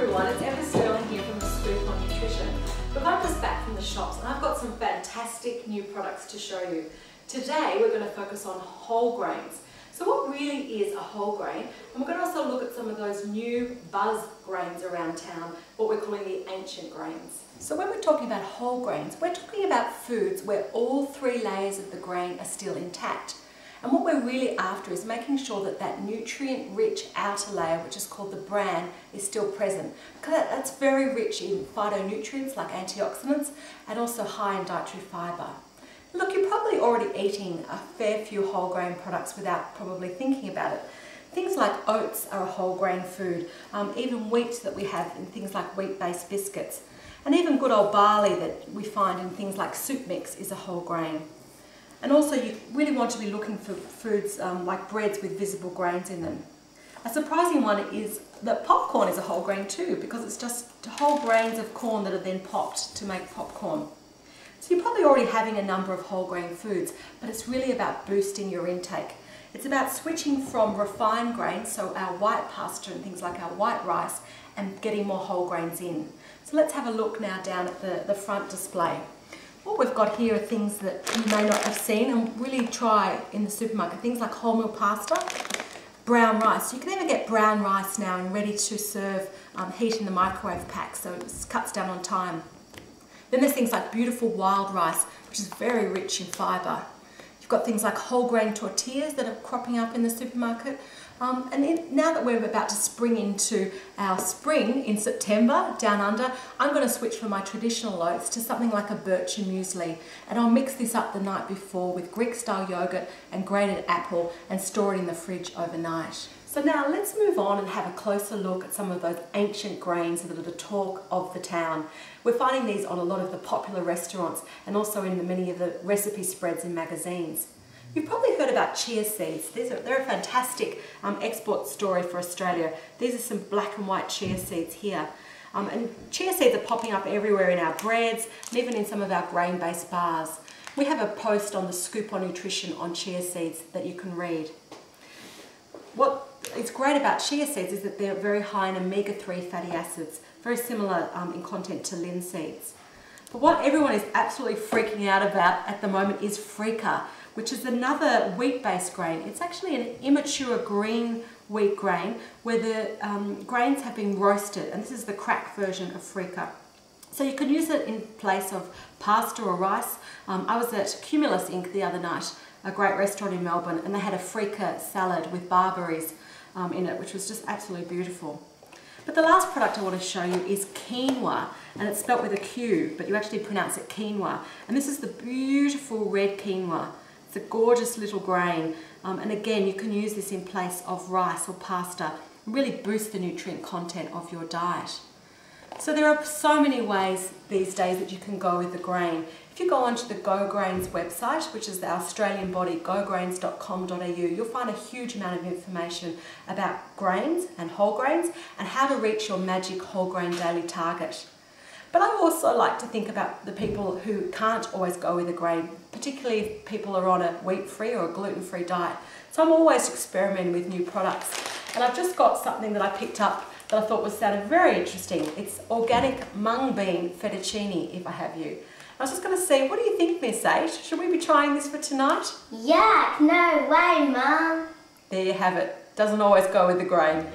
everyone, it's Emma Sterling here from the Scoop on Nutrition. Look, I'm just back from the shops and I've got some fantastic new products to show you. Today we're going to focus on whole grains. So what really is a whole grain? And we're going to also look at some of those new buzz grains around town, what we're calling the ancient grains. So when we're talking about whole grains, we're talking about foods where all three layers of the grain are still intact. And what we're really after is making sure that that nutrient-rich outer layer, which is called the bran, is still present. Because that's very rich in phytonutrients like antioxidants and also high in dietary fibre. Look, you're probably already eating a fair few whole grain products without probably thinking about it. Things like oats are a whole grain food, even wheat that we have in things like wheat-based biscuits. And even good old barley that we find in things like soup mix is a whole grain. And also you really want to be looking for foods like breads with visible grains in them. A surprising one is that popcorn is a whole grain too, because it's just whole grains of corn that are then popped to make popcorn. So you're probably already having a number of whole grain foods, but it's really about boosting your intake. It's about switching from refined grains, so our white pasta and things like our white rice, and getting more whole grains in. So let's have a look now down at the front display. What we've got here are things that you may not have seen and really try in the supermarket. Things like wholemeal pasta, brown rice. You can even get brown rice now and ready to serve, heat in the microwave pack, so it cuts down on time. Then there's things like beautiful wild rice, which is very rich in fibre. You've got things like whole grain tortillas that are cropping up in the supermarket. Now that we're about to spring into our spring in September, down under, I'm going to switch from my traditional oats to something like a bircher muesli. And I'll mix this up the night before with Greek-style yogurt and grated apple and store it in the fridge overnight. So now let's move on and have a closer look at some of those ancient grains that are the talk of the town. We're finding these on a lot of the popular restaurants and also in many of the recipe spreads in magazines. You've probably heard about chia seeds. They're a fantastic export story for Australia. These are some black and white chia seeds here. And chia seeds are popping up everywhere in our breads and even in some of our grain-based bars. We have a post on the Scoop on Nutrition on chia seeds that you can read. What is great about chia seeds is that they're very high in omega-3 fatty acids, very similar in content to linseeds. But what everyone is absolutely freaking out about at the moment is freekeh, which is another wheat-based grain. It's actually an immature green wheat grain where the grains have been roasted, and this is the cracked version of freekeh. So you can use it in place of pasta or rice. I was at Cumulus Inc. the other night, a great restaurant in Melbourne, and they had a freekeh salad with barberries in it, which was just absolutely beautiful. But the last product I want to show you is quinoa, and it's spelt with a Q, but you actually pronounce it quinoa. And this is the beautiful red quinoa. It's a gorgeous little grain, and again you can use this in place of rice or pasta and really boost the nutrient content of your diet. So there are so many ways these days that you can go with the grain. If you go onto the Go Grains website, which is the Australian body, gograins.com.au, you'll find a huge amount of information about grains and whole grains and how to reach your magic whole grain daily target. But I also like to think about the people who can't always go with a grain, particularly if people are on a wheat-free or a gluten-free diet. So I'm always experimenting with new products. And I've just got something that I picked up that I thought sounded very interesting. It's organic mung bean fettuccine, if I have you. I was just going to see, what do you think, Miss H? Should we be trying this for tonight? Yuck, no way, Mum. There you have it. Doesn't always go with the grain.